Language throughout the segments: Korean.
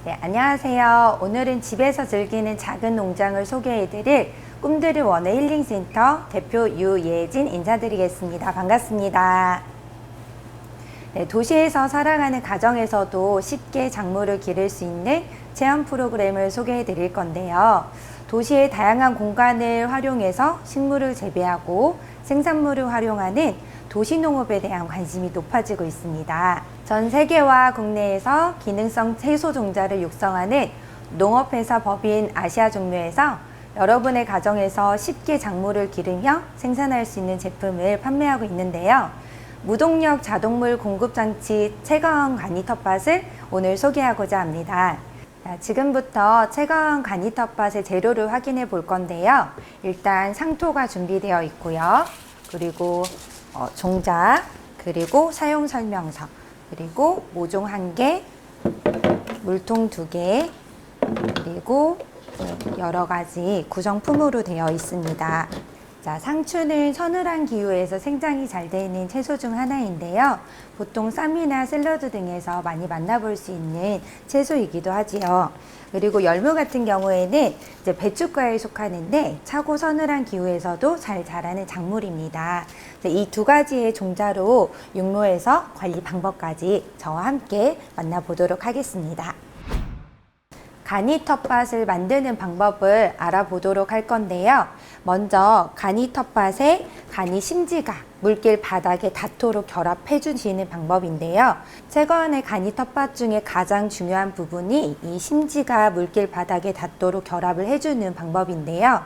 네, 안녕하세요. 오늘은 집에서 즐기는 작은 농장을 소개해드릴 꿈들을 원해 힐링센터 대표 유예진 인사드리겠습니다. 반갑습니다. 네, 도시에서 살아가는 가정에서도 쉽게 작물을 기를 수 있는 체험 프로그램을 소개해 드릴 건데요. 도시의 다양한 공간을 활용해서 식물을 재배하고 생산물을 활용하는 도시농업에 대한 관심이 높아지고 있습니다. 전 세계와 국내에서 기능성 채소 종자를 육성하는 농업회사 법인 아시아 종묘에서 여러분의 가정에서 쉽게 작물을 기르며 생산할 수 있는 제품을 판매하고 있는데요. 무동력 자동물 공급장치 최가원 간이 텃밭을 오늘 소개하고자 합니다. 자, 지금부터 최가원 간이 텃밭의 재료를 확인해 볼 건데요. 일단 상토가 준비되어 있고요. 그리고 종자, 그리고 사용 설명서, 그리고 모종 1개, 물통 2개, 그리고 여러 가지 구성품으로 되어 있습니다. 자, 상추는 서늘한 기후에서 생장이 잘 되는 채소 중 하나인데요. 보통 쌈이나 샐러드 등에서 많이 만나볼 수 있는 채소이기도 하지요. 그리고 열무 같은 경우에는 이제 배춧가에 속하는데 차고 서늘한 기후에서도 잘 자라는 작물입니다. 이 두 가지의 종자로 육로에서 관리 방법까지 저와 함께 만나보도록 하겠습니다. 간이 텃밭을 만드는 방법을 알아보도록 할 건데요. 먼저 간이 텃밭에 간이 심지가 물길 바닥에 닿도록 결합해 주시는 방법인데요. 최가원의 간이 텃밭 중에 가장 중요한 부분이 이 심지가 물길 바닥에 닿도록 결합을 해주는 방법인데요.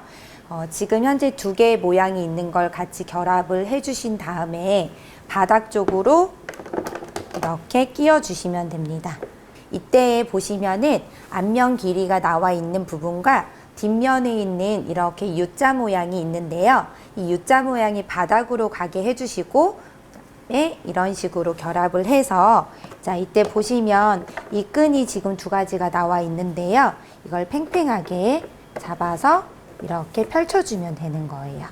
지금 현재 2개의 모양이 있는 걸 같이 결합을 해주신 다음에 바닥 쪽으로 이렇게 끼워 주시면 됩니다. 이때 보시면은 앞면 길이가 나와 있는 부분과 뒷면에 있는 이렇게 U자 모양이 있는데요. 이 U자 모양이 바닥으로 가게 해주시고 이런 식으로 결합을 해서 자, 이때 보시면 이 끈이 지금 2가지가 나와 있는데요. 이걸 팽팽하게 잡아서 이렇게 펼쳐주면 되는 거예요.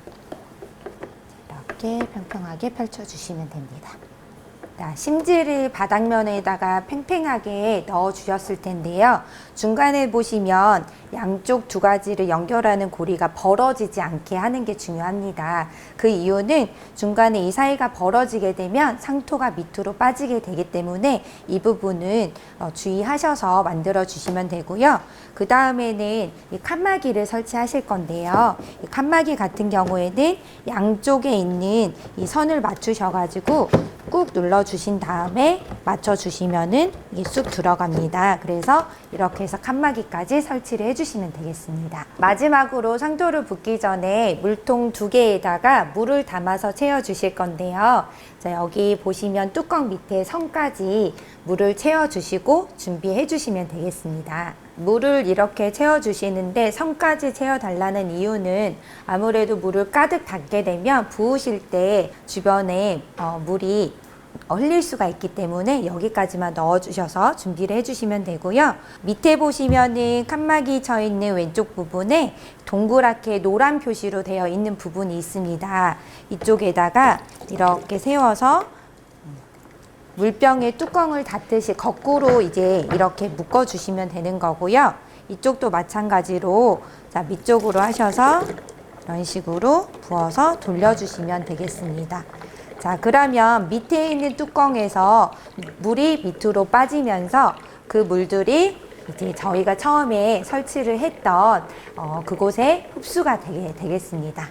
이렇게 평평하게 펼쳐주시면 됩니다. 자, 심지를 바닥면에다가 팽팽하게 넣어 주셨을 텐데요. 중간에 보시면 양쪽 2가지를 연결하는 고리가 벌어지지 않게 하는 게 중요합니다. 그 이유는 중간에 이 사이가 벌어지게 되면 상토가 밑으로 빠지게 되기 때문에 이 부분은 주의하셔서 만들어 주시면 되고요. 그 다음에는 이 칸막이를 설치하실 건데요. 이 칸막이 같은 경우에는 양쪽에 있는 이 선을 맞추셔가지고 꾹 눌러주신 다음에 맞춰주시면은 이게 쑥 들어갑니다. 그래서 이렇게 해서 칸막이까지 설치를 해주시면 되겠습니다. 마지막으로 상토를 붓기 전에 물통 2개에다가 물을 담아서 채워주실 건데요. 자, 여기 보시면 뚜껑 밑에 선까지 물을 채워주시고 준비해 주시면 되겠습니다. 물을 이렇게 채워주시는데 선까지 채워달라는 이유는 아무래도 물을 가득 담게 되면 부으실 때 주변에 물이 흘릴 수가 있기 때문에 여기까지만 넣어주셔서 준비를 해주시면 되고요. 밑에 보시면은 칸막이 쳐 있는 왼쪽 부분에 동그랗게 노란 표시로 되어 있는 부분이 있습니다. 이쪽에다가 이렇게 세워서 물병에 뚜껑을 닫듯이 거꾸로 이제 이렇게 묶어 주시면 되는 거고요. 이쪽도 마찬가지로 자, 밑쪽으로 하셔서 이런 식으로 부어서 돌려주시면 되겠습니다. 자, 그러면 밑에 있는 뚜껑에서 물이 밑으로 빠지면서 그 물들이 이제 저희가 처음에 설치를 했던 그곳에 흡수가 되겠습니다.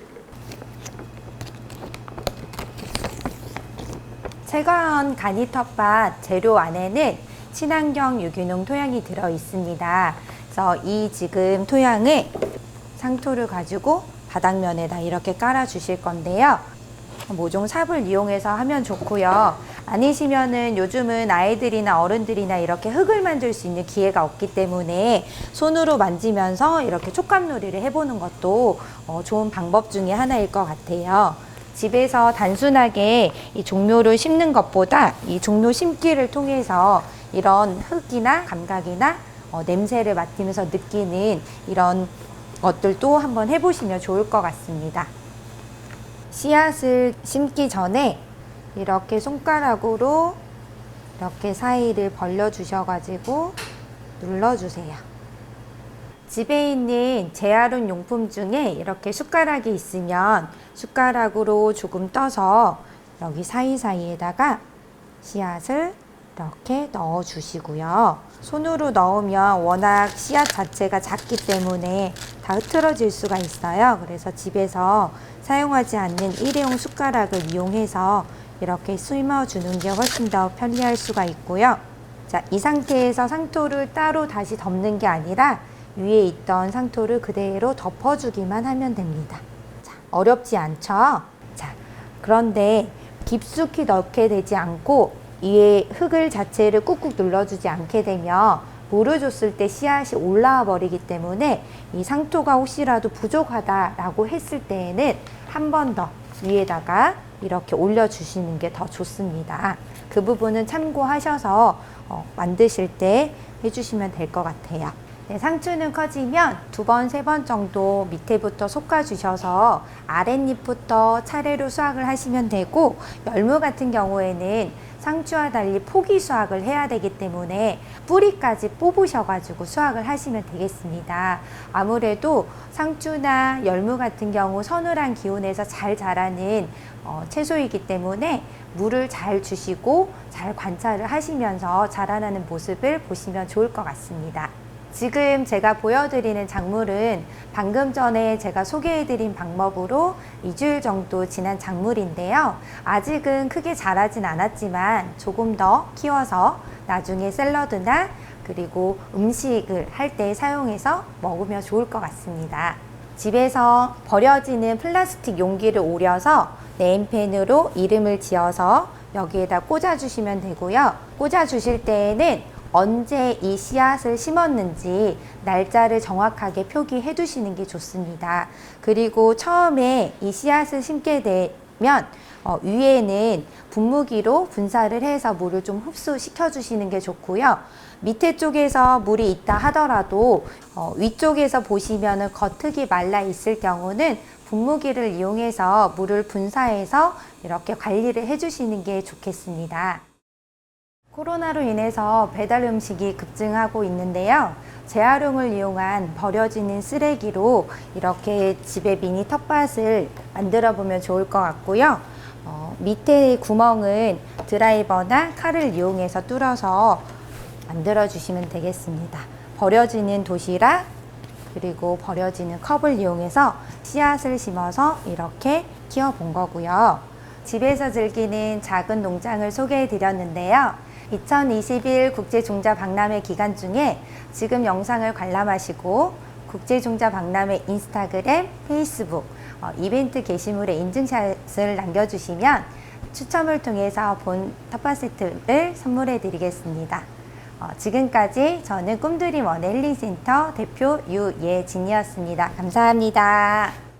최가원 간이 텃밭 재료 안에는 친환경 유기농 토양이 들어 있습니다. 그래서 이 지금 토양을 상토를 가지고 바닥면에다 이렇게 깔아 주실 건데요. 모종 삽을 이용해서 하면 좋고요. 아니시면은 요즘은 아이들이나 어른들이나 이렇게 흙을 만들 수 있는 기회가 없기 때문에 손으로 만지면서 이렇게 촉감놀이를 해보는 것도 좋은 방법 중에 하나일 것 같아요. 집에서 단순하게 이 종묘를 심는 것보다 이 종묘 심기를 통해서 이런 흙이나 감각이나 냄새를 맡으면서 느끼는 이런 것들도 한번 해보시면 좋을 것 같습니다. 씨앗을 심기 전에 이렇게 손가락으로 이렇게 사이를 벌려 주셔가지고 눌러주세요. 집에 있는 재활용 용품 중에 이렇게 숟가락이 있으면 숟가락으로 조금 떠서 여기 사이사이에다가 씨앗을 이렇게 넣어 주시고요. 손으로 넣으면 워낙 씨앗 자체가 작기 때문에 다 흐트러질 수가 있어요. 그래서 집에서 사용하지 않는 일회용 숟가락을 이용해서 이렇게 심어 주는 게 훨씬 더 편리할 수가 있고요. 자, 이 상태에서 상토를 따로 다시 덮는 게 아니라 위에 있던 상토를 그대로 덮어주기만 하면 됩니다. 자, 어렵지 않죠? 자, 그런데 깊숙이 넣게 되지 않고 위에 흙을 자체를 꾹꾹 눌러주지 않게 되면 물을 줬을 때 씨앗이 올라와 버리기 때문에 이 상토가 혹시라도 부족하다라고 했을 때에는 한 번 더 위에다가 이렇게 올려주시는 게 더 좋습니다. 그 부분은 참고하셔서 만드실 때 해주시면 될 것 같아요. 네, 상추는 커지면 2번, 3번 정도 밑에부터 솎아주셔서 아랫잎부터 차례로 수확을 하시면 되고, 열무 같은 경우에는 상추와 달리 포기 수확을 해야 되기 때문에 뿌리까지 뽑으셔가지고 수확을 하시면 되겠습니다. 아무래도 상추나 열무 같은 경우 서늘한 기온에서 잘 자라는 채소이기 때문에 물을 잘 주시고 잘 관찰을 하시면서 자라나는 모습을 보시면 좋을 것 같습니다. 지금 제가 보여드리는 작물은 방금 전에 제가 소개해드린 방법으로 2주일 정도 지난 작물인데요. 아직은 크게 자라진 않았지만 조금 더 키워서 나중에 샐러드나 그리고 음식을 할 때 사용해서 먹으면 좋을 것 같습니다. 집에서 버려지는 플라스틱 용기를 오려서 네임펜으로 이름을 지어서 여기에다 꽂아주시면 되고요. 꽂아주실 때에는 언제 이 씨앗을 심었는지 날짜를 정확하게 표기해 두시는 게 좋습니다. 그리고 처음에 이 씨앗을 심게 되면 위에는 분무기로 분사를 해서 물을 좀 흡수시켜 주시는 게 좋고요. 밑에 쪽에서 물이 있다 하더라도 위쪽에서 보시면은 겉흙이 말라 있을 경우는 분무기를 이용해서 물을 분사해서 이렇게 관리를 해 주시는 게 좋겠습니다. 코로나로 인해서 배달 음식이 급증하고 있는데요. 재활용을 이용한 버려지는 쓰레기로 이렇게 집에 미니 텃밭을 만들어 보면 좋을 것 같고요. 밑에 구멍은 드라이버나 칼을 이용해서 뚫어서 만들어 주시면 되겠습니다. 버려지는 도시락 그리고 버려지는 컵을 이용해서 씨앗을 심어서 이렇게 키워 본 거고요. 집에서 즐기는 작은 농장을 소개해 드렸는데요. 2021 국제종자박람회 기간 중에 지금 영상을 관람하시고 국제종자박람회 인스타그램, 페이스북 이벤트 게시물에 인증샷을 남겨주시면 추첨을 통해서 본 텃밭 세트를 선물해 드리겠습니다. 지금까지 저는 꿈드림 원의 힐링센터 대표 유예진이었습니다. 감사합니다.